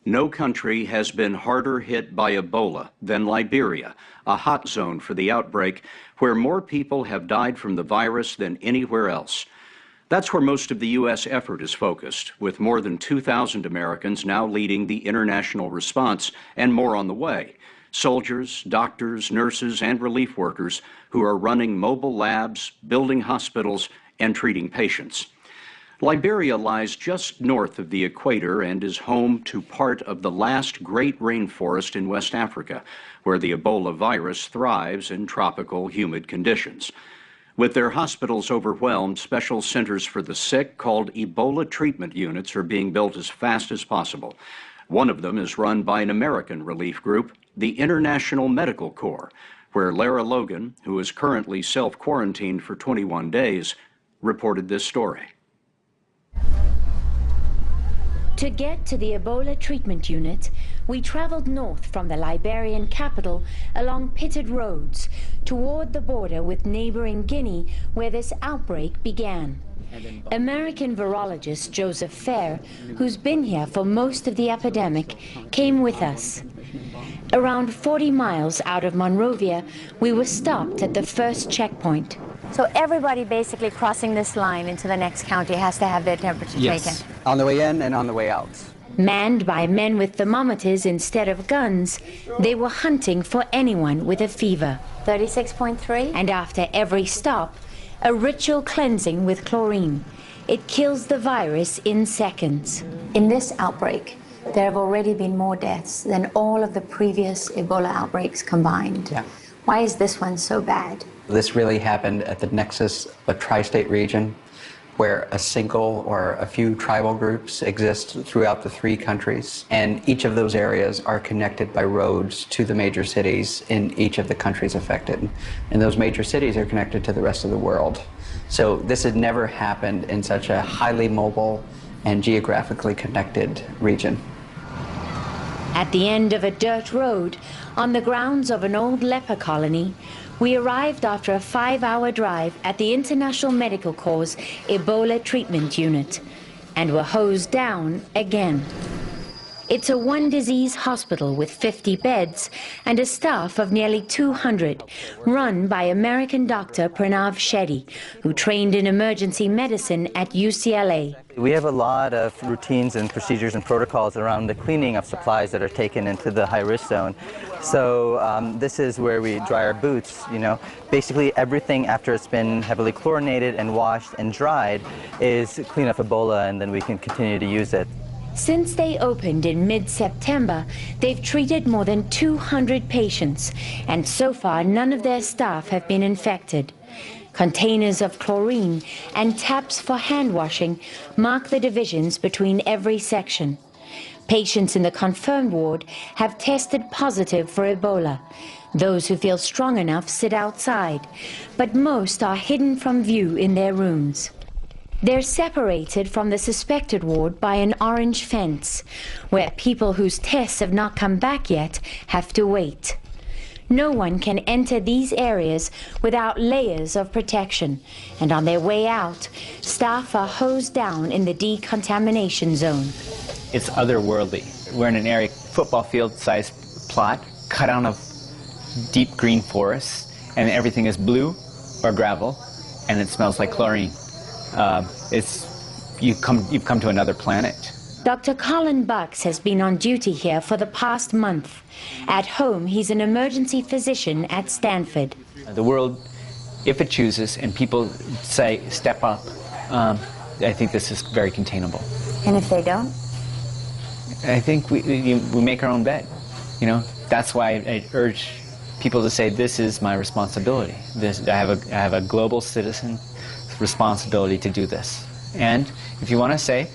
No country has been harder hit by Ebola than Liberia, a hot zone for the outbreak where more people have died from the virus than anywhere else. That's where most of the U.S. effort is focused, with more than 2,000 Americans now leading the international response and more on the way. Soldiers, doctors, nurses, and relief workers who are running mobile labs, building hospitals, and treating patients. Liberia lies just north of the equator and is home to part of the last great rainforest in West Africa, where the Ebola virus thrives in tropical, humid conditions. With their hospitals overwhelmed, special centers for the sick called Ebola treatment units are being built as fast as possible. One of them is run by an American relief group, the International Medical Corps, where Lara Logan, who is currently self-quarantined for 21 days, reported this story. To get to the Ebola treatment unit, we traveled north from the Liberian capital along pitted roads toward the border with neighboring Guinea, where this outbreak began. American virologist Joseph Fair, who's been here for most of the epidemic, came with us. Around 40 miles out of Monrovia, we were stopped at the first checkpoint. So everybody basically crossing this line into the next county has to have their temperature taken? On the way in and on the way out. Manned by men with thermometers instead of guns, they were hunting for anyone with a fever. 36.3? And after every stop, a ritual cleansing with chlorine. It kills the virus in seconds. In this outbreak, there have already been more deaths than all of the previous Ebola outbreaks combined. Yeah. Why is this one so bad? This really happened at the nexus of a tri-state region where a single or a few tribal groups exist throughout the 3 countries, and each of those areas are connected by roads to the major cities in each of the countries affected. And those major cities are connected to the rest of the world. So this had never happened in such a highly mobile and geographically connected region. At the end of a dirt road, on the grounds of an old leper colony, we arrived after a 5-hour drive at the International Medical Corps' Ebola treatment unit, and were hosed down again. It's a one-disease hospital with 50 beds and a staff of nearly 200, run by American doctor Pranav Shetty, who trained in emergency medicine at UCLA. We have a lot of routines and procedures and protocols around the cleaning of supplies that are taken into the high-risk zone. So this is where we dry our boots, you know. Basically everything after it's been heavily chlorinated and washed and dried is clean up Ebola, and then we can continue to use it. Since they opened in mid-September, they've treated more than 200 patients, and so far none of their staff have been infected. Containers of chlorine and taps for hand washing mark the divisions between every section. Patients in the confirmed ward have tested positive for Ebola. Those who feel strong enough sit outside, but most are hidden from view in their rooms. They're separated from the suspected ward by an orange fence, where people whose tests have not come back yet have to wait. No one can enter these areas without layers of protection, and on their way out, staff are hosed down in the decontamination zone. It's otherworldly. We're in an area, football field-sized plot, cut out of deep green forests, and everything is blue or gravel, and it smells like chlorine. You've come to another planet. Dr. Colin Bucks has been on duty here for the past month. At home, he's an emergency physician at Stanford. The world, if it chooses, and people say, step up, I think this is very containable. And if they don't? I think we make our own bed. You know, that's why I urge people to say, this is my responsibility. I have a global citizen responsibility to do this. And if you want to say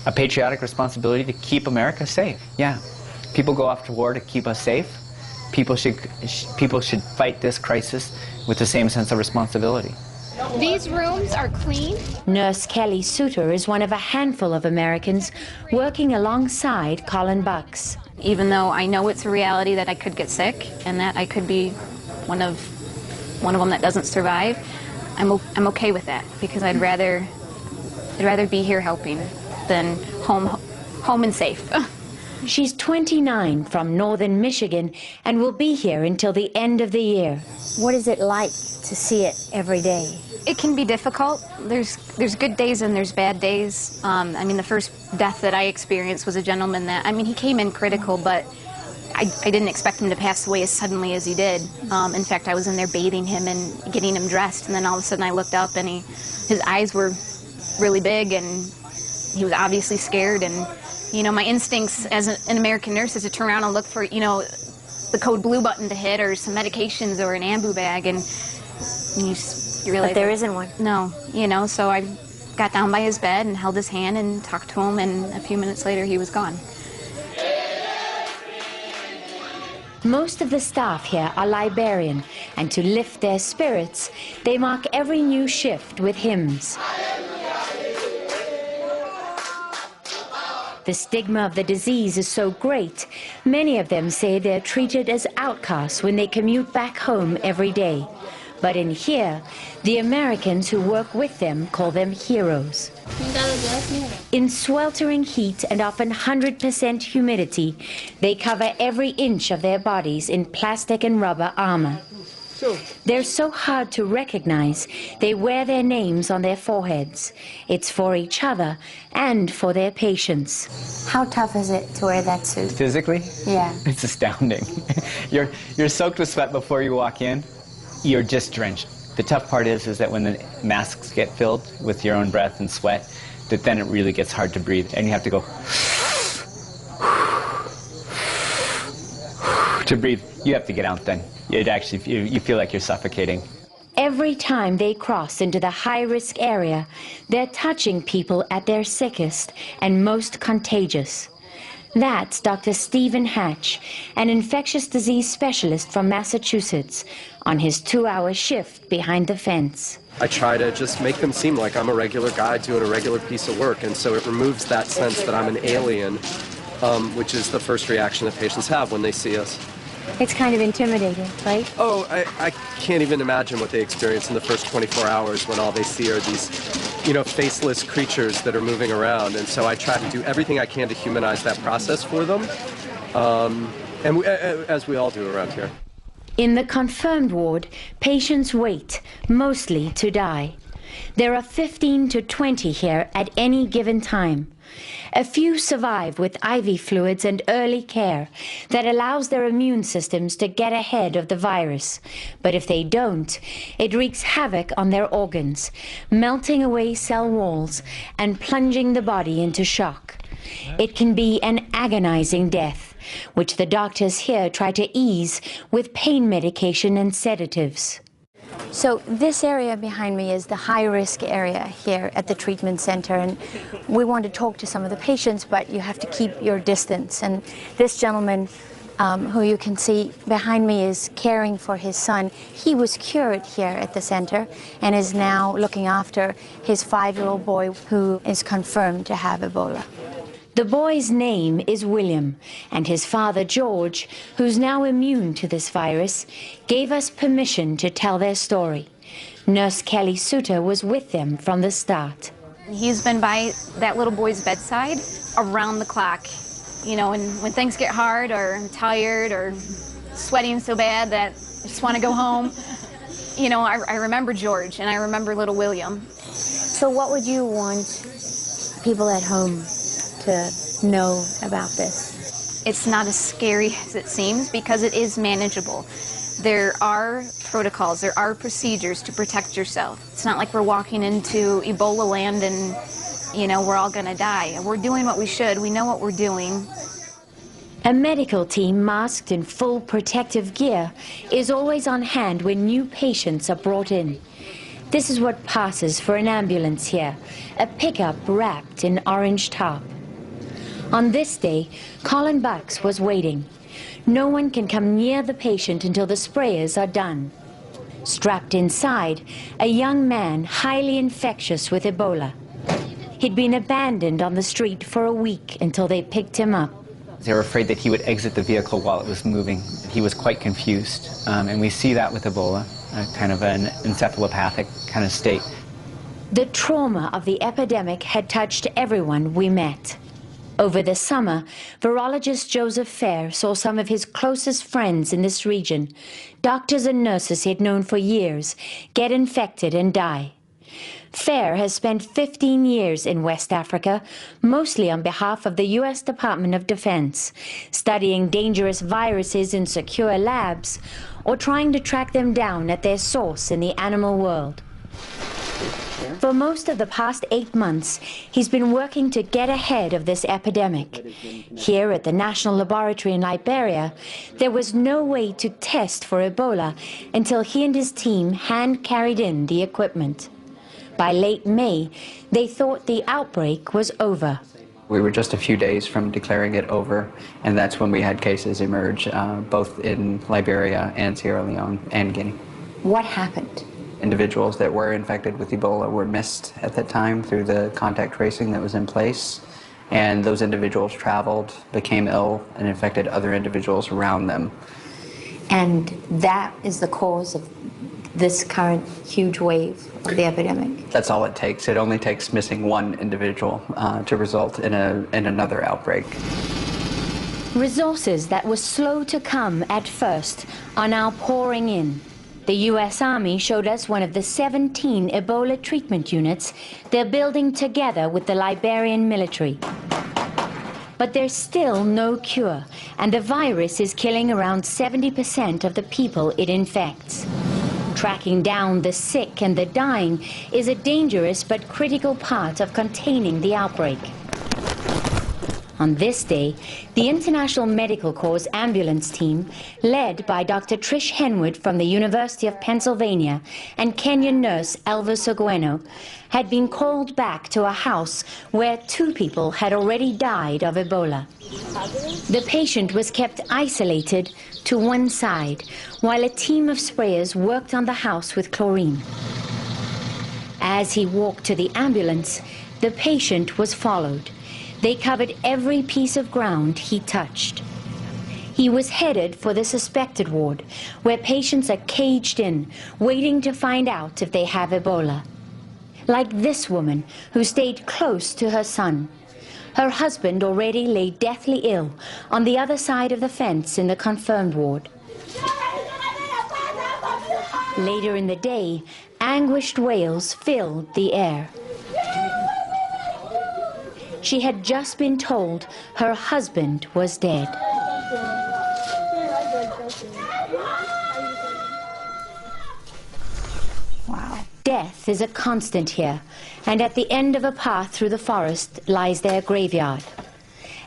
a patriotic responsibility to keep America safe, yeah. People go off to war to keep us safe. People should fight this crisis with the same sense of responsibility. These rooms are clean. Nurse Kelly Suter is one of a handful of Americans working alongside Colin Bucks. Even though I know it's a reality that I could get sick and that I could be one of them that doesn't survive, I'm okay with that, because I'd rather be here helping than home and safe. She's 29 from northern Michigan and will be here until the end of the year. What is it like to see it every day? It can be difficult. There's good days and there's bad days. I mean, the first death that I experienced was a gentleman that, I mean, he came in critical, but I didn't expect him to pass away as suddenly as he did. In fact, I was in there bathing him and getting him dressed, and then all of a sudden I looked up and his eyes were really big, and he was obviously scared. And, you know, my instincts as an American nurse is to turn around and look for, you know, the code blue button to hit or some medications or an ambu bag, and you realize But there isn't one. No, you know, so I got down by his bed and held his hand and talked to him, and a few minutes later he was gone. Most of the staff here are Liberian, and to lift their spirits, they mark every new shift with hymns. The stigma of the disease is so great, many of them say they're treated as outcasts when they commute back home every day. But in here, the Americans who work with them call them heroes. In sweltering heat and often 100% humidity, they cover every inch of their bodies in plastic and rubber armor. They're so hard to recognize, they wear their names on their foreheads. It's for each other and for their patients. How tough is it to wear that suit? Physically, Yeah. it's astounding. You're soaked with sweat before you walk in. You're just drenched. The tough part is that when the masks get filled with your own breath and sweat, that then it really gets hard to breathe, and you have to go to breathe. You have to get out then. It actually, you feel like you're suffocating. Every time they cross into the high-risk area, they're touching people at their sickest and most contagious. That's Dr. Stephen Hatch, an infectious disease specialist from Massachusetts, on his 2-hour shift behind the fence. I try to just make them seem like I'm a regular guy doing a regular piece of work, and so it removes that sense that I'm an alien, which is the first reaction that patients have when they see us. It's kind of intimidating, right? Oh, I can't even imagine what they experience in the first 24 hours when all they see are these, you know, faceless creatures that are moving around. And so I try to do everything I can to humanize that process for them, as we all do around here. In the confirmed ward, patients wait, mostly to die. There are 15 to 20 here at any given time. A few survive with IV fluids and early care that allows their immune systems to get ahead of the virus. But if they don't, it wreaks havoc on their organs, melting away cell walls and plunging the body into shock. It can be an agonizing death, which the doctors here try to ease with pain medication and sedatives. So this area behind me is the high-risk area here at the treatment center, and we want to talk to some of the patients, but you have to keep your distance. And this gentleman, who you can see behind me, is caring for his son. He was cured here at the center and is now looking after his 5-year-old boy who is confirmed to have Ebola. The boy's name is William, and his father, George, who's now immune to this virus, gave us permission to tell their story. Nurse Kelly Suter was with them from the start. He's been by that little boy's bedside around the clock. You know, when things get hard or I'm tired or sweating so bad that I just want to go home, you know, I remember George and I remember little William. So what would you want people at home to know about this? It's not as scary as it seems because it is manageable. There are protocols, there are procedures to protect yourself. It's not like we're walking into Ebola land and, you know, we're all going to die. We're doing what we should. We know what we're doing. A medical team masked in full protective gear is always on hand when new patients are brought in. This is what passes for an ambulance here, a pickup wrapped in orange tarp. On this day, Colin Bucks was waiting. No one can come near the patient until the sprayers are done. Strapped inside, a young man highly infectious with Ebola. He'd been abandoned on the street for a week until they picked him up. They were afraid that he would exit the vehicle while it was moving. He was quite confused, and we see that with Ebola, kind of an encephalopathic kind of state. The trauma of the epidemic had touched everyone we met. Over the summer, virologist Joseph Fair saw some of his closest friends in this region, doctors and nurses he'd known for years, get infected and die. Fair has spent 15 years in West Africa, mostly on behalf of the U.S. Department of Defense, studying dangerous viruses in secure labs or trying to track them down at their source in the animal world. For most of the past 8 months, he's been working to get ahead of this epidemic. Here at the National Laboratory in Liberia, there was no way to test for Ebola until he and his team hand-carried in the equipment. By late May, they thought the outbreak was over. We were just a few days from declaring it over, and that's when we had cases emerge, both in Liberia and Sierra Leone and Guinea. What happened? Individuals that were infected with Ebola were missed at that time through the contact tracing that was in place, and those individuals traveled, became ill, and infected other individuals around them. And that is the cause of this current huge wave of the epidemic. That's all it takes. It only takes missing one individual to result in another outbreak. Resources that were slow to come at first are now pouring in. The U.S. Army showed us one of the 17 Ebola treatment units they're building together with the Liberian military. But there's still no cure, and the virus is killing around 70% of the people it infects. Tracking down the sick and the dying is a dangerous but critical part of containing the outbreak. On this day, the International Medical Corps ambulance team, led by Dr. Trish Henwood from the University of Pennsylvania and Kenyan nurse Elvis Ogweno, had been called back to a house where 2 people had already died of Ebola. The patient was kept isolated to one side, while a team of sprayers worked on the house with chlorine. As he walked to the ambulance, the patient was followed. They covered every piece of ground he touched. He was headed for the suspected ward, where patients are caged in, waiting to find out if they have Ebola. Like this woman, who stayed close to her son. Her husband already lay deathly ill on the other side of the fence in the confirmed ward. Later in the day, anguished wails filled the air. She had just been told her husband was dead. Wow. Death is a constant here, and at the end of a path through the forest lies their graveyard.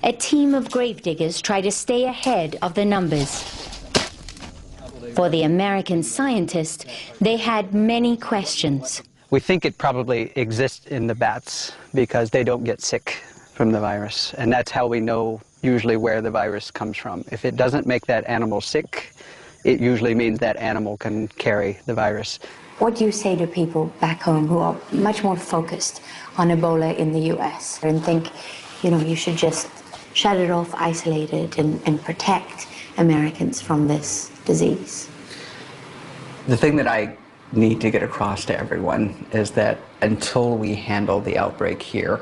A team of gravediggers try to stay ahead of the numbers. For the American scientists, they had many questions. We think it probably exists in the bats because they don't get sick from the virus, and that's how we know usually where the virus comes from. If it doesn't make that animal sick, it usually means that animal can carry the virus. What do you say to people back home who are much more focused on Ebola in the U.S. and think, you should just shut it off, isolate it, and protect Americans from this disease? The thing that I need to get across to everyone is that until we handle the outbreak here,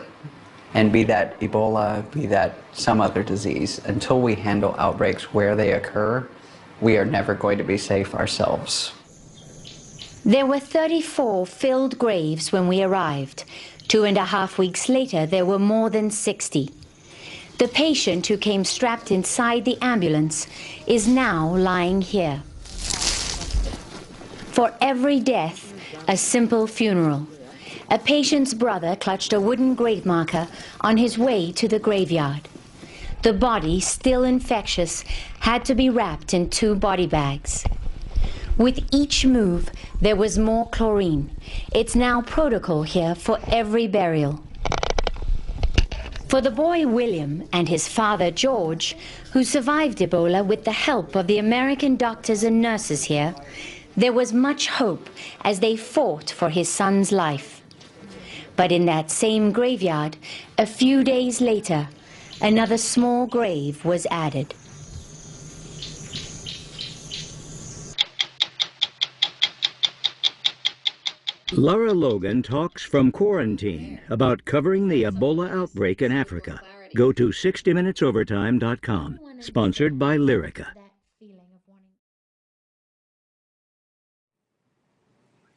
and be that Ebola, be that some other disease, until we handle outbreaks where they occur, we are never going to be safe ourselves. There were 34 filled graves when we arrived. 2.5 weeks later, there were more than 60. The patient who came strapped inside the ambulance is now lying here. For every death, a simple funeral. A patient's brother clutched a wooden grave marker on his way to the graveyard. The body, still infectious, had to be wrapped in 2 body bags. With each move, there was more chlorine. It's now protocol here for every burial. For the boy William and his father George, who survived Ebola with the help of the American doctors and nurses here, there was much hope as they fought for his son's life. But in that same graveyard, a few days later, another small grave was added. Lara Logan talks from quarantine about covering the Ebola outbreak in Africa. Go to 60minutesovertime.com. Sponsored by Lyrica.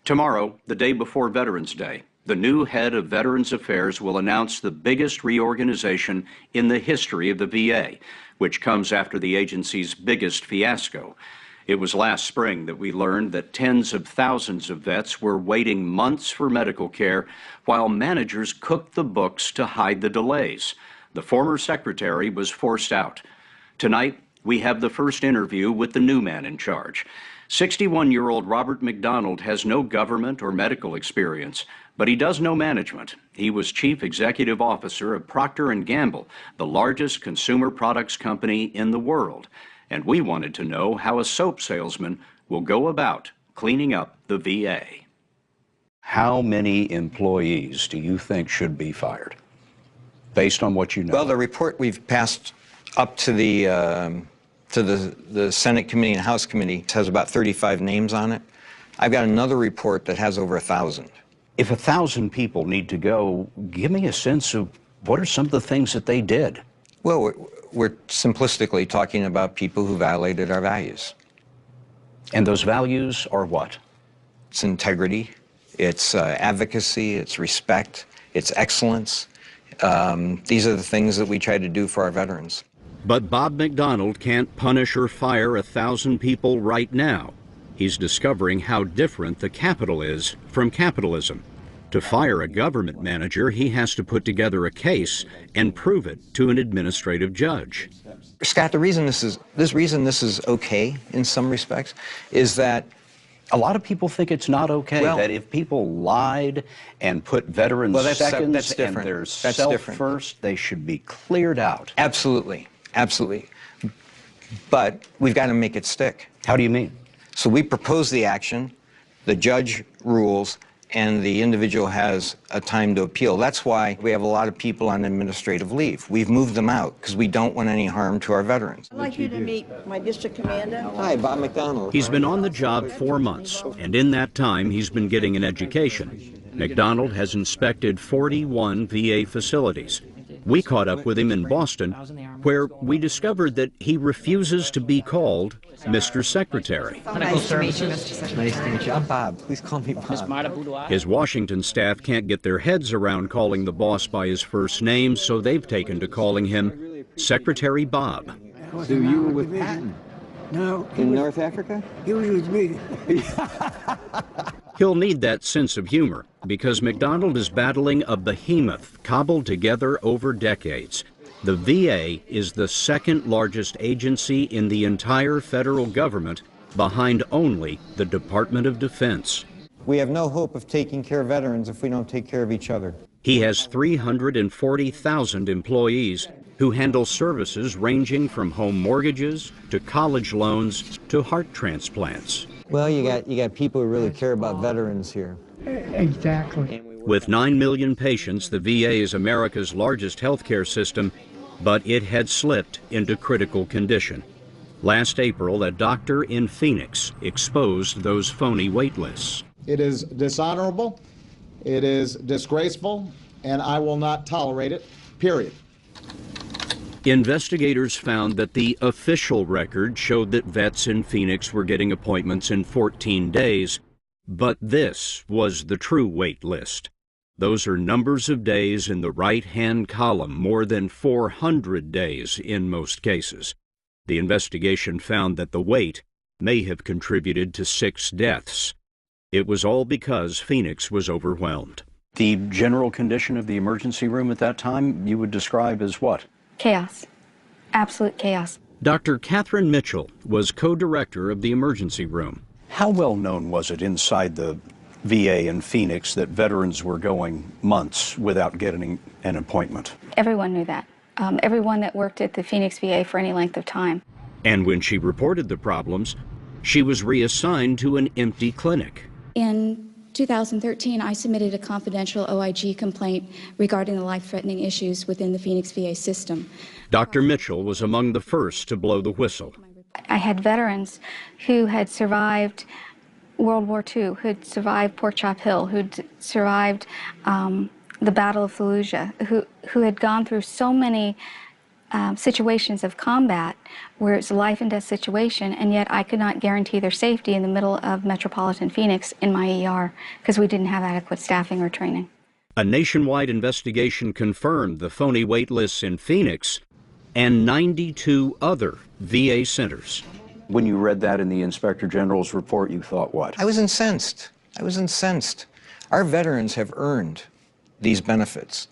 Tomorrow, the day before Veterans Day, the new head of Veterans Affairs will announce the biggest reorganization in the history of the VA, which comes after the agency's biggest fiasco. It was last spring that we learned that tens of thousands of vets were waiting months for medical care while managers cooked the books to hide the delays. The former secretary was forced out. Tonight, we have the first interview with the new man in charge. 61-year-old Robert McDonald has no government or medical experience, but he does know management. He was chief executive officer of Procter & Gamble, the largest consumer products company in the world. And we wanted to know how a soap salesman will go about cleaning up the VA. How many employees do you think should be fired, based on what you know? Well, the report we've passed up to the Senate committee and House committee has about 35 names on it. I've got another report that has over 1,000. If 1,000 people need to go, give me a sense of what are some of the things that they did? Well, we're simplistically talking about people who violated our values. And those values are what? It's integrity, it's advocacy, it's respect, it's excellence. These are the things that we try to do for our veterans. But Bob McDonald can't punish or fire 1,000 people right now. He's discovering how different the Capitol is from capitalism. To fire a government manager, he has to put together a case and prove it to an administrative judge. Scott, the reason this is okay in some respects is that a lot of people think it's not okay, well, that if people lied and put veterans second and their self first, they should be cleared out. Absolutely, absolutely. But we've got to make it stick. How do you mean? So we propose the action, the judge rules, and the individual has a time to appeal. That's why we have a lot of people on administrative leave. We've moved them out because we don't want any harm to our veterans. I'd like you to meet my district commander. Hi, Bob McDonald. He's been on the job 4 months, and in that time he's been getting an education. McDonald has inspected 41 VA facilities. We caught up with him in Boston, where we discovered that he refuses to be called Mr. Secretary. Nice to meet you, Mr. Secretary. Nice to meet you. I'm Bob. Please call me Bob. His Washington staff can't get their heads around calling the boss by his first name, so they've taken to calling him Secretary Bob. So you were with Patton? No. In North Africa? He was with me. He'll need that sense of humor because McDonald is battling a behemoth cobbled together over decades. The VA is the second largest agency in the entire federal government, behind only the Department of Defense. We have no hope of taking care of veterans if we don't take care of each other. He has 340,000 employees who handle services ranging from home mortgages to college loans to heart transplants. Well, you got people who really care about veterans here. Exactly. With 9 million patients, the VA is America's largest healthcare system, but it had slipped into critical condition. Last April, a doctor in Phoenix exposed those phony wait lists. It is dishonorable, it is disgraceful, and I will not tolerate it, period. Investigators found that the official record showed that vets in Phoenix were getting appointments in 14 days, but this was the true wait list. Those are numbers of days in the right-hand column, more than 400 days in most cases. The investigation found that the wait may have contributed to 6 deaths. It was all because Phoenix was overwhelmed. The general condition of the emergency room at that time you would describe as what? Chaos. Absolute chaos. Dr. Catherine Mitchell was co-director of the emergency room. How well known was it inside the VA in Phoenix that veterans were going months without getting an appointment? Everyone knew that. Everyone that worked at the Phoenix VA for any length of time. And when she reported the problems, she was reassigned to an empty clinic. In 2013, I submitted a confidential OIG complaint regarding the life-threatening issues within the Phoenix VA system. Dr. Mitchell was among the first to blow the whistle. I had veterans who had survived World War II, who'd survived Pork Chop Hill, who'd survived the Battle of Fallujah, who had gone through so many situations of combat where it's a life and death situation, and yet I could not guarantee their safety in the middle of metropolitan Phoenix in my ER because we didn't have adequate staffing or training. A nationwide investigation confirmed the phony wait lists in Phoenix and 92 other VA centers. When you read that in the Inspector General's report, you thought what? I was incensed. I was incensed. Our veterans have earned these benefits.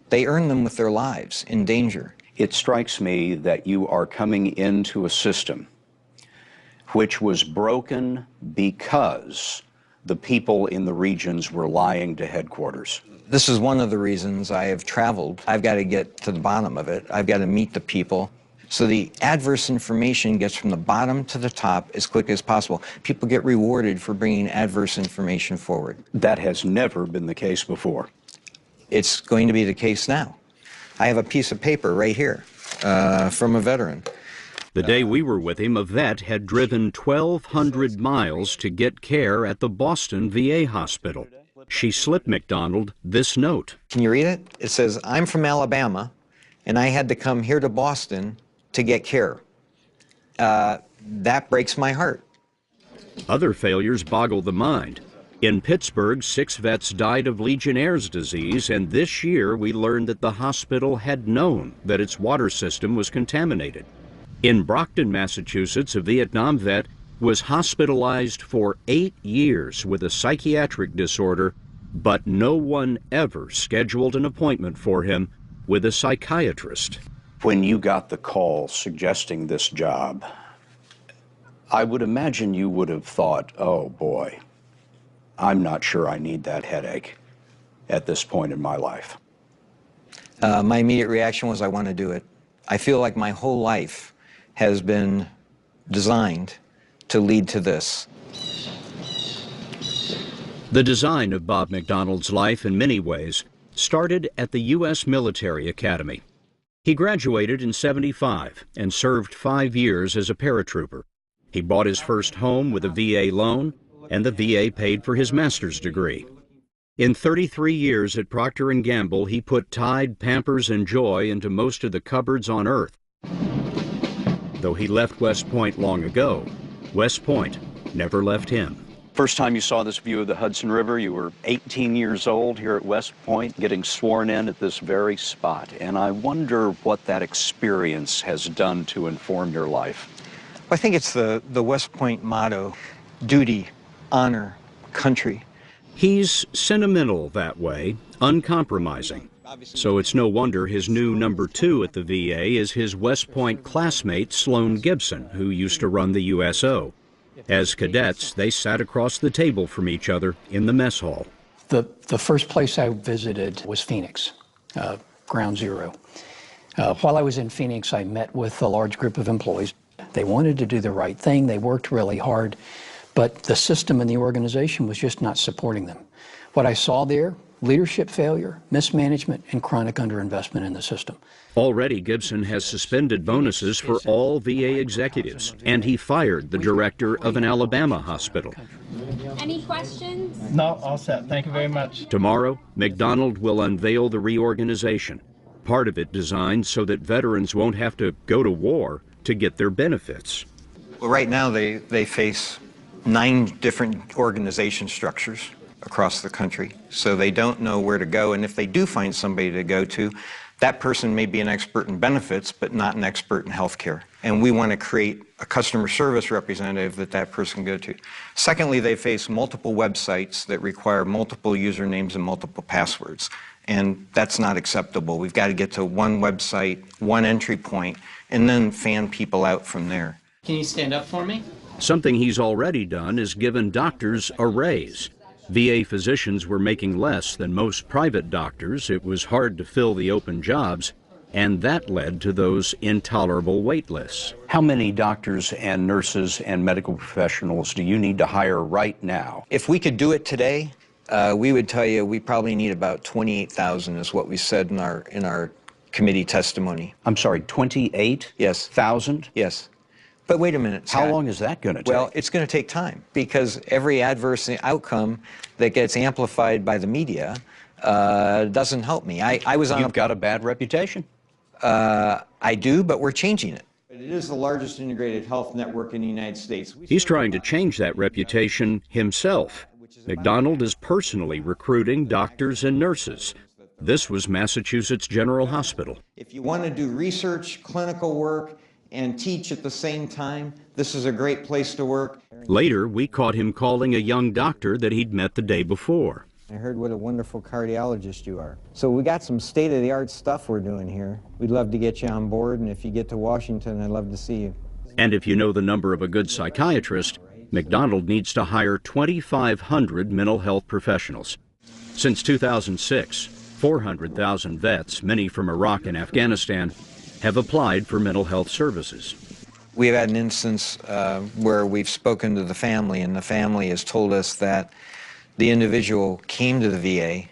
They earn them with their lives in danger. It strikes me that you are coming into a system which was broken because the people in the regions were lying to headquarters. This is one of the reasons I have traveled. I've got to get to the bottom of it. I've got to meet the people. So the adverse information gets from the bottom to the top as quick as possible. People get rewarded for bringing adverse information forward. That has never been the case before. It's going to be the case now. I have a piece of paper right here from a veteran. The day we were with him, a vet had driven 1,200 miles to get care at the Boston VA hospital. She slipped McDonald this note. Can you read it? It says, "I'm from Alabama, and I had to come here to Boston to get care." That breaks my heart. Other failures boggle the mind. In Pittsburgh, 6 vets died of Legionnaire's disease, and this year we learned that the hospital had known that its water system was contaminated. In Brockton, Massachusetts, a Vietnam vet was hospitalized for 8 years with a psychiatric disorder, but no one ever scheduled an appointment for him with a psychiatrist. When you got the call suggesting this job, I would imagine you would have thought, oh boy, I'm not sure I need that headache at this point in my life. My immediate reaction was, I want to do it. I feel like my whole life has been designed to lead to this. The design of Bob McDonald's life, in many ways, started at the U.S. Military Academy. He graduated in '75 and served 5 years as a paratrooper. He bought his first home with a VA loan, and the VA paid for his master's degree. In 33 years at Procter & Gamble, he put Tide, Pampers, and Joy into most of the cupboards on Earth. Though he left West Point long ago, West Point never left him. First time you saw this view of the Hudson River, you were 18 years old here at West Point, getting sworn in at this very spot. And I wonder what that experience has done to inform your life. I think it's the West Point motto: duty, honor, country. He's sentimental that way, uncompromising. So it's no wonder his new number 2 at the VA is his West Point classmate, Sloan Gibson, who used to run the USO. As cadets, they sat across the table from each other in the mess hall. The first place I visited was Phoenix, Ground Zero. While I was in Phoenix, I met with a large group of employees. They wanted to do the right thing. They worked really hard, but the system and the organization was just not supporting them. What I saw there, leadership failure, mismanagement, and chronic underinvestment in the system. Already, Gibson has suspended bonuses for all VA executives, and he fired the director of an Alabama hospital. Any questions? No, all set. Thank you very much. Tomorrow, McDonald will unveil the reorganization, part of it designed so that veterans won't have to go to war to get their benefits. Well, right now they face 9 different organization structures across the country, so they don't know where to go. And if they do find somebody to go to, that person may be an expert in benefits, but not an expert in healthcare. And we want to create a customer service representative that person can go to. Secondly, they face multiple websites that require multiple usernames and multiple passwords. And that's not acceptable. We've got to get to one website, one entry point, and then fan people out from there. Can you stand up for me? Something he's already done is given doctors a raise. VA physicians were making less than most private doctors. It was hard to fill the open jobs, and that led to those intolerable wait lists. How many doctors and nurses and medical professionals do you need to hire right now? If we could do it today, we would tell you we probably need about 28,000 is what we said in our committee testimony. I'm sorry, 28? Yes. 1,000? Yes. But wait a minute, Scott. How long is that going to take? Well, it's going to take time, because every adverse outcome that gets amplified by the media doesn't help me. I was on You've got a bad reputation. I do, but we're changing it. It is the largest integrated health network in the United States. He's trying to change that reputation himself. McDonald is personally recruiting doctors and nurses. This was Massachusetts General Hospital. If you want to do research, clinical work, and teach at the same time, this is a great place to work. Later, we caught him calling a young doctor that he'd met the day before. I heard what a wonderful cardiologist you are. So we got some state-of-the-art stuff we're doing here. We'd love to get you on board, and if you get to Washington, I'd love to see you. And if you know the number of a good psychiatrist, McDonald needs to hire 2,500 mental health professionals. Since 2006, 400,000 vets, many from Iraq and Afghanistan, have applied for mental health services. We've had an instance where we've spoken to the family, and the family has told us that the individual came to the VA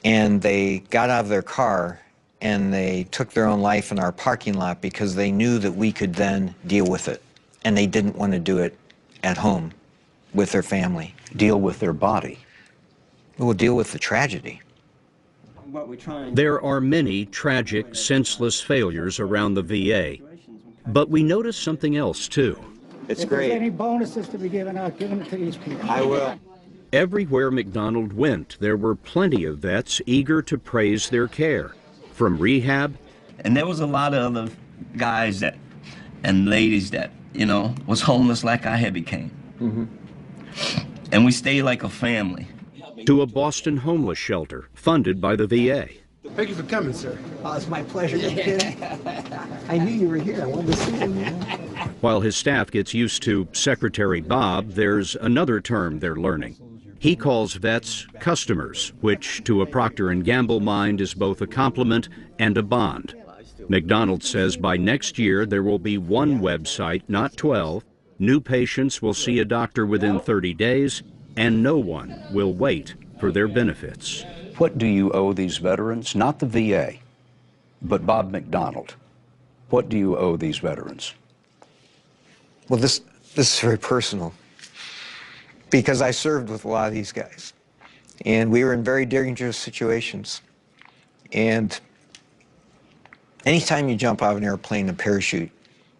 and they got out of their car and they took their own life in our parking lot because they knew that we could then deal with it. And they didn't want to do it at home with their family. Deal with their body. We'll deal with the tragedy. There are many tragic, senseless failures around the VA. But we notice something else, too. It's great. If there's any bonuses to be given out, give them to these people. I will. Everywhere McDonald went, there were plenty of vets eager to praise their care, from rehab. And there was a lot of other guys that, and ladies that, you know, was homeless like I had became. And we stayed like a family. To a Boston homeless shelter funded by the VA. Thank you for coming, sir. Oh, it's my pleasure. I knew you were here. I wanted to see you, man. While his staff gets used to Secretary Bob, there's another term they're learning. He calls vets customers, which to a Procter & Gamble mind is both a compliment and a bond. McDonald says by next year there will be one website, not 12. New patients will see a doctor within 30 days, and no one will wait for their benefits. What do you owe these veterans? Not the VA, but Bob McDonald. What do you owe these veterans? Well, this is very personal, because I served with a lot of these guys, and we were in very dangerous situations. And anytime you jump out of an airplane and parachute,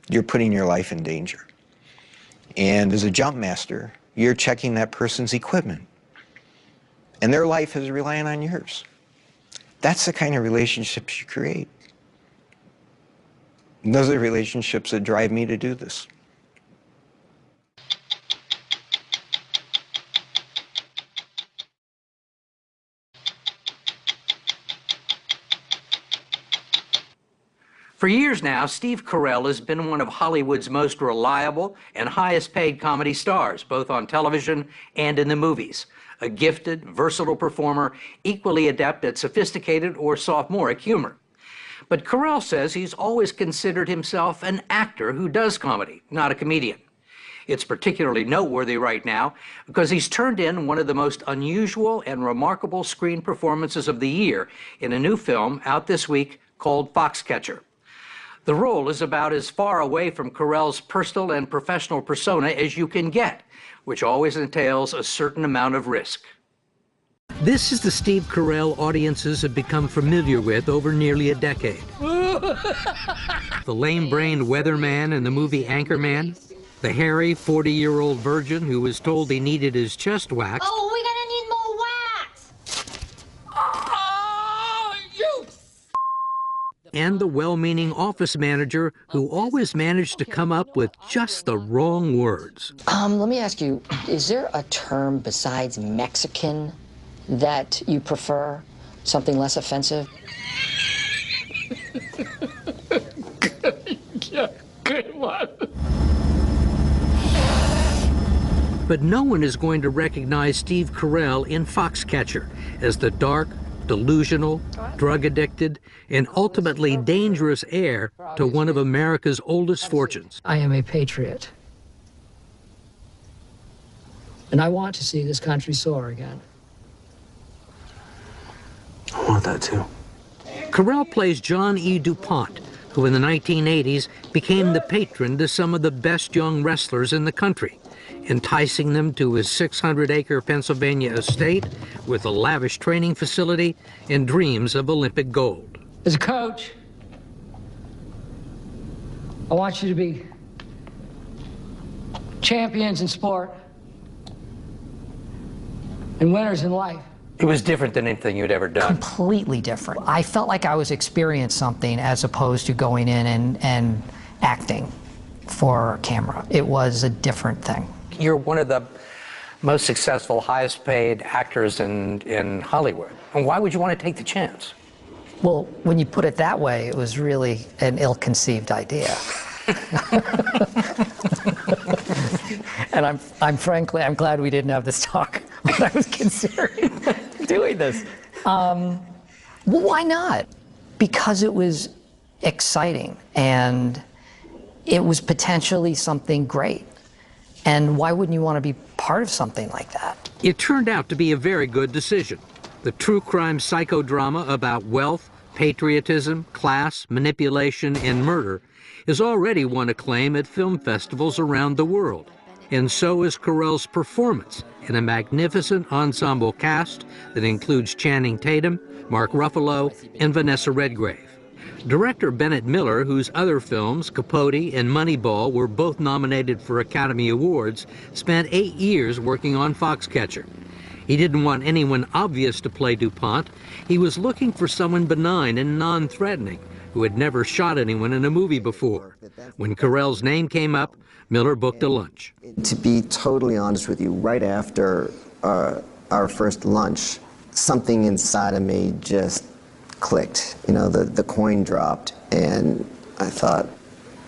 you're putting your life in danger. And as a jump master, you're checking that person's equipment, and their life is relying on yours. That's the kind of relationships you create. And those are the relationships that drive me to do this. For years now, Steve Carell has been one of Hollywood's most reliable and highest paid comedy stars, both on television and in the movies. A gifted, versatile performer, equally adept at sophisticated or sophomoric humor. But Carell says he's always considered himself an actor who does comedy, not a comedian. It's particularly noteworthy right now because he's turned in one of the most unusual and remarkable screen performances of the year in a new film out this week called Foxcatcher. The role is about as far away from Carell's personal and professional persona as you can get, which always entails a certain amount of risk. This is the Steve Carell audiences have become familiar with over nearly a decade. The lame-brained weatherman in the movie Anchorman, the hairy 40-year-old virgin who was told he needed his chest waxed. Oh, we're gonna need more wax! Oh, you! And the well-meaning office manager who always managed to come up with just the wrong words. Let me ask you, is there a term besides Mexican that you prefer? Something less offensive? Good one. But no one is going to recognize Steve Carell in Foxcatcher as the dark, delusional, drug-addicted, and ultimately dangerous heir to one of America's oldest fortunes. I am a patriot. And I want to see this country soar again. I want that too. Carell plays John E. DuPont, who in the 1980s became the patron to some of the best young wrestlers in the country. enticing them to his 600-acre Pennsylvania estate with a lavish training facility and dreams of Olympic gold. As a coach, I want you to be champions in sport and winners in life. It was different than anything you'd ever done. Completely different. I felt like I was experiencing something as opposed to going in and acting for a camera. It was a different thing. You're one of the most successful, highest paid actors in Hollywood. And why would you want to take the chance? Well, when you put it that way, it was really an ill-conceived idea. And I'm frankly glad we didn't have this talk when I was considering doing this. Well, why not? Because it was exciting and it was potentially something great. And why wouldn't you want to be part of something like that? It turned out to be a very good decision. The true crime psychodrama about wealth, patriotism, class, manipulation, and murder has already won acclaim at film festivals around the world. And so is Carell's performance in a magnificent ensemble cast that includes Channing Tatum, Mark Ruffalo, and Vanessa Redgrave. Director Bennett Miller, whose other films, Capote and Moneyball, were both nominated for Academy Awards, spent 8 years working on Foxcatcher. He didn't want anyone obvious to play DuPont. He was looking for someone benign and non-threatening, who had never shot anyone in a movie before. When Carell's name came up, Miller booked a lunch. To be totally honest with you, right after our first lunch, something inside of me just clicked. You know, the coin dropped, and I thought,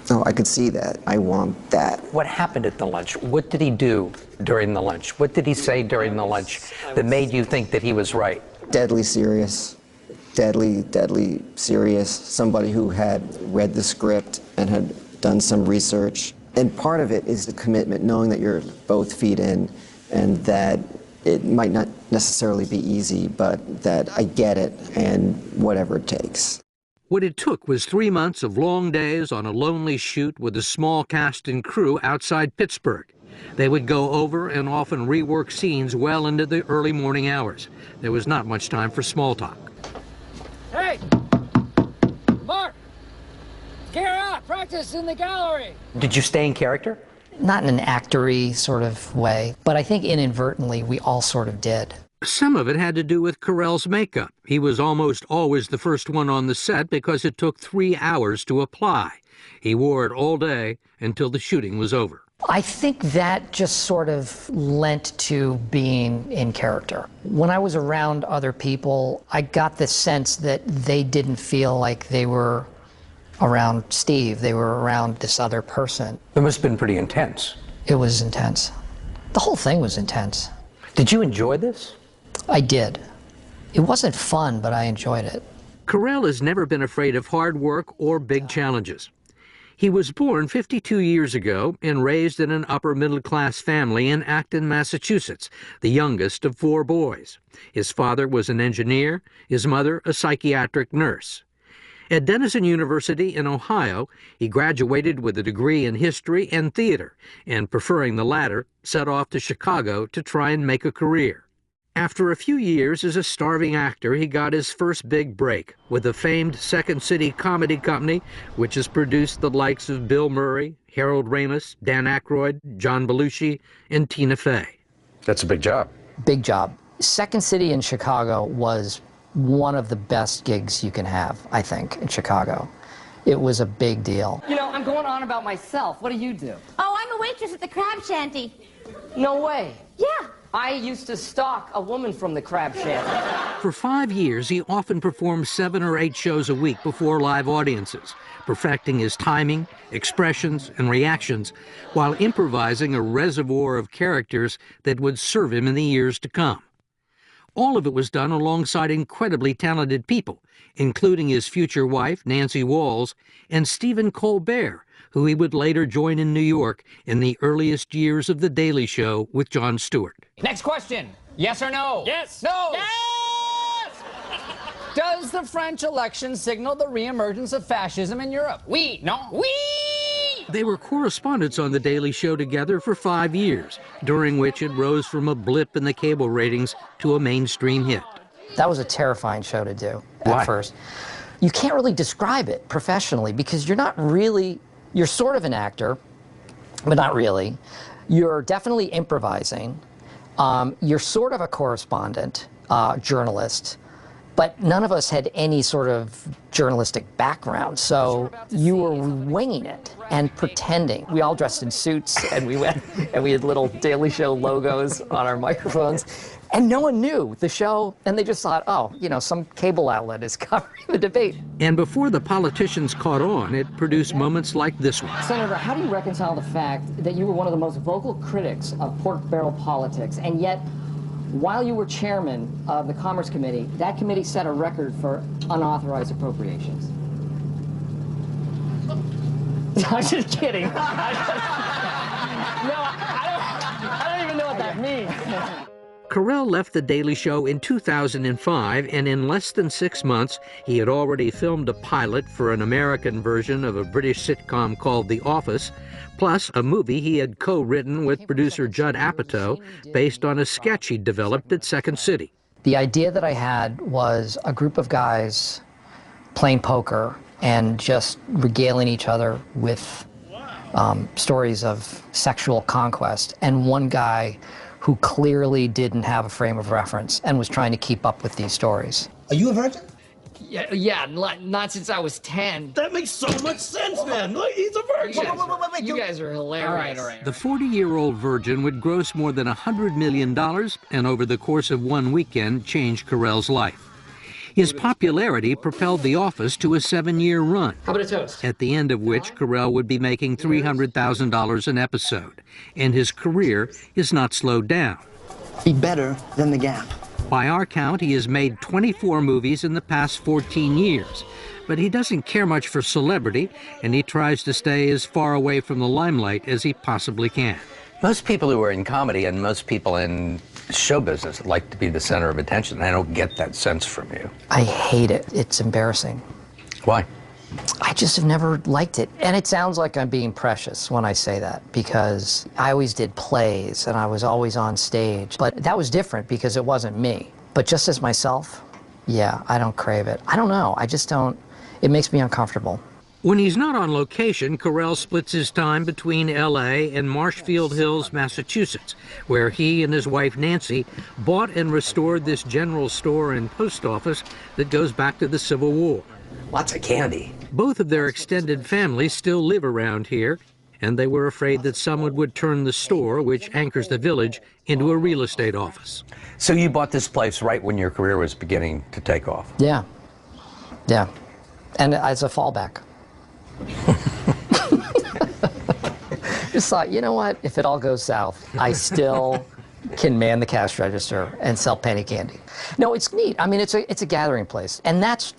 oh, I could see that. I want that. What happened at the lunch? What did he do during the lunch? What did he say during the lunch that made you think that he was right? Deadly serious. Deadly serious. Somebody who had read the script and had done some research. And part of it is the commitment, knowing that you're both feet in and that it might not necessarily be easy, but that I get it and whatever it takes. What it took was 3 months of long days on a lonely shoot with a small cast and crew outside Pittsburgh. They would go over and often rework scenes well into the early morning hours. There was not much time for small talk. Hey! Mark! Gear up! Practice in the gallery! Did you stay in character? Not in an actor-y sort of way, but I think inadvertently we all sort of did. Some of it had to do with Carell's makeup. He was almost always the first one on the set because it took 3 hours to apply. He wore it all day until the shooting was over. I think that just sort of lent to being in character. When I was around other people, I got the sense that they didn't feel like they were around Steve. They were around this other person. It must have been pretty intense. It was intense. The whole thing was intense. Did you enjoy this? I did. It wasn't fun, but I enjoyed it. Carell has never been afraid of hard work or big challenges. He was born 52 years ago and raised in an upper-middle-class family in Acton, Massachusetts, the youngest of 4 boys. His father was an engineer, his mother a psychiatric nurse. At Denison University in Ohio, he graduated with a degree in history and theater, and preferring the latter, set off to Chicago to try and make a career. After a few years as a starving actor, he got his first big break with the famed Second City Comedy Company, which has produced the likes of Bill Murray, Harold Ramis, Dan Aykroyd, John Belushi, and Tina Fey. That's a big job. Big job. Second City in Chicago was one of the best gigs you can have, I think, in Chicago. It was a big deal. You know, I'm going on about myself. What do you do? Oh, I'm a waitress at the Crab Shanty. No way. Yeah. I used to stalk a woman from the Crab Shanty. For 5 years, he often performed 7 or 8 shows a week before live audiences, perfecting his timing, expressions, and reactions, while improvising a reservoir of characters that would serve him in the years to come. All of it was done alongside incredibly talented people, including his future wife, Nancy Walls, and Stephen Colbert, who he would later join in New York in the earliest years of The Daily Show with Jon Stewart. Next question. Yes or no? Yes. No. Yes! Does the French election signal the reemergence of fascism in Europe? Oui. No. Oui! They were correspondents on The Daily Show together for 5 years, during which it rose from a blip in the cable ratings to a mainstream hit. That was a terrifying show to do at first. You can't really describe it professionally because you're not really, you're sort of an actor, but not really. You're definitely improvising. You're sort of a correspondent, journalist, but none of us had any sort of journalistic background. So you were winging it and pretending. We all dressed in suits and we went and we had little Daily Show logos on our microphones. And no one knew the show, and they just thought, oh, you know, some cable outlet is covering the debate. And before the politicians caught on, it produced moments like this one. Senator, how do you reconcile the fact that you were one of the most vocal critics of pork barrel politics, and yet, while you were chairman of the Commerce Committee, that committee set a record for unauthorized appropriations? I'm just kidding. No, I don't even know what that means. Carell left The Daily Show in 2005, and in less than 6 months, he had already filmed a pilot for an American version of a British sitcom called The Office, plus a movie he had co-written with producer Judd Apatow based on a sketch he'd developed at Second City. The idea that I had was a group of guys playing poker and just regaling each other with stories of sexual conquest, and one guy who clearly didn't have a frame of reference and was trying to keep up with these stories. Are you a virgin? Yeah, not since I was 10. That makes so much sense, man. Look, he's a virgin. Wait, you guys are hilarious. All right. The 40-year-old virgin would gross more than $100 million and over the course of one weekend change Carell's life. His popularity propelled The Office to a 7-year run, How about a toast? at the end of which Carell would be making $300,000 an episode, and his career is not slowed down. Be better than the Gap. By our count, he has made 24 movies in the past 14 years, but he doesn't care much for celebrity, and he tries to stay as far away from the limelight as he possibly can. Most people who are in comedy and most people in show business like to be the center of attention. I don't get that sense from you. I hate it. It's embarrassing. Why? I just have never liked it. And it sounds like I'm being precious when I say that, because I always did plays and I was always on stage. But that was different because it wasn't me. But just as myself, yeah, I don't crave it. I don't know. I just don't. It makes me uncomfortable. When he's not on location, Carell splits his time between L.A. and Marshfield Hills, Massachusetts, where he and his wife Nancy bought and restored this general store and post office that goes back to the Civil War. Lots of candy. Both of their extended families still live around here, and they were afraid that someone would turn the store, which anchors the village, into a real estate office. So you bought this place right when your career was beginning to take off? Yeah. Yeah. And as a fallback. Just thought, you know what? If it all goes south, I still can man the cash register and sell penny candy. No, it's neat. I mean, it's a gathering place, and that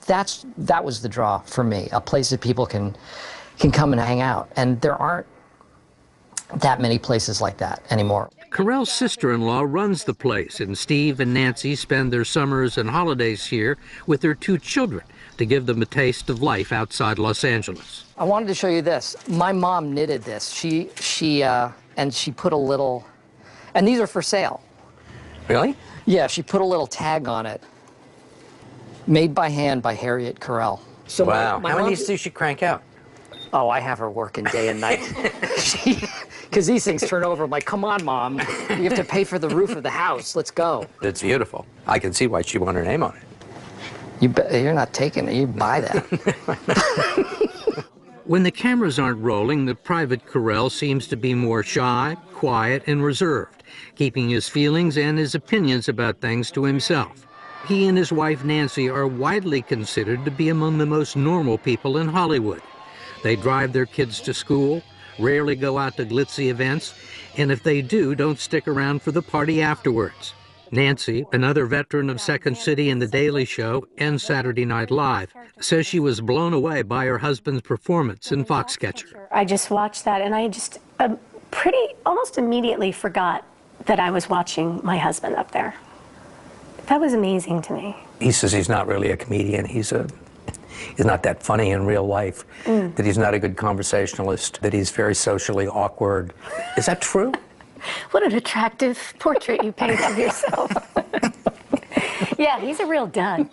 was the draw for me. A place that people can come and hang out, and there aren't that many places like that anymore. Carell's sister-in-law runs the place, and Steve and Nancy spend their summers and holidays here with their 2 children to give them a taste of life outside Los Angeles. I wanted to show you this. My mom knitted this. She put a little, and these are for sale. Really? Yeah, she put a little tag on it. Made by hand by Harriet Carell. So wow. How many does she crank out? Oh, I have her working day and night. Because these things turn over. I'm like, come on, Mom. You have to pay for the roof of the house. Let's go. It's beautiful. I can see why she wanted her name on it. You're not taking it. You buy that. When the cameras aren't rolling, the private Carell seems to be more shy, quiet, and reserved, keeping his feelings and his opinions about things to himself. He and his wife Nancy are widely considered to be among the most normal people in Hollywood. They drive their kids to school, rarely go out to glitzy events, and if they do, don't stick around for the party afterwards. Nancy, another veteran of Second City and The Daily Show and Saturday Night Live, says she was blown away by her husband's performance in Foxcatcher. I just watched that and I just almost immediately forgot that I was watching my husband up there. That was amazing to me. He says he's not really a comedian. He's a he's not that funny in real life, that he's not a good conversationalist, that he's very socially awkward. Is that true? What an attractive portrait you paint of yourself. Yeah, he's a real dud.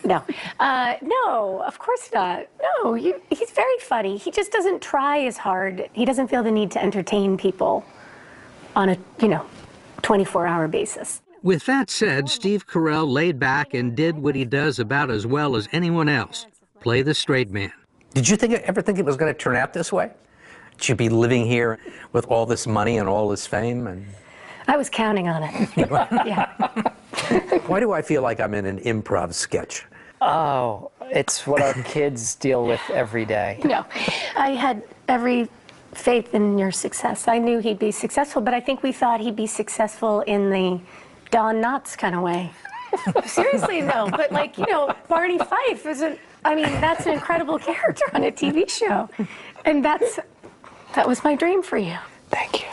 No, no, of course not. No, he's very funny. He just doesn't try as hard. He doesn't feel the need to entertain people on a, 24-hour basis. With that said, Steve Carell laid back and did what he does about as well as anyone else, play the straight man. Did you ever think it was going to turn out this way? Should you be living here with all this money and all this fame? And I was counting on it. Yeah. Why do I feel like I'm in an improv sketch? Oh, it's what our kids deal with every day. No, I had every faith in your success. I knew he'd be successful, but I think we thought he'd be successful in the Don Knotts kind of way. Seriously, though, but Barney Fife that's an incredible character on a TV show. And that was my dream for you. Thank you.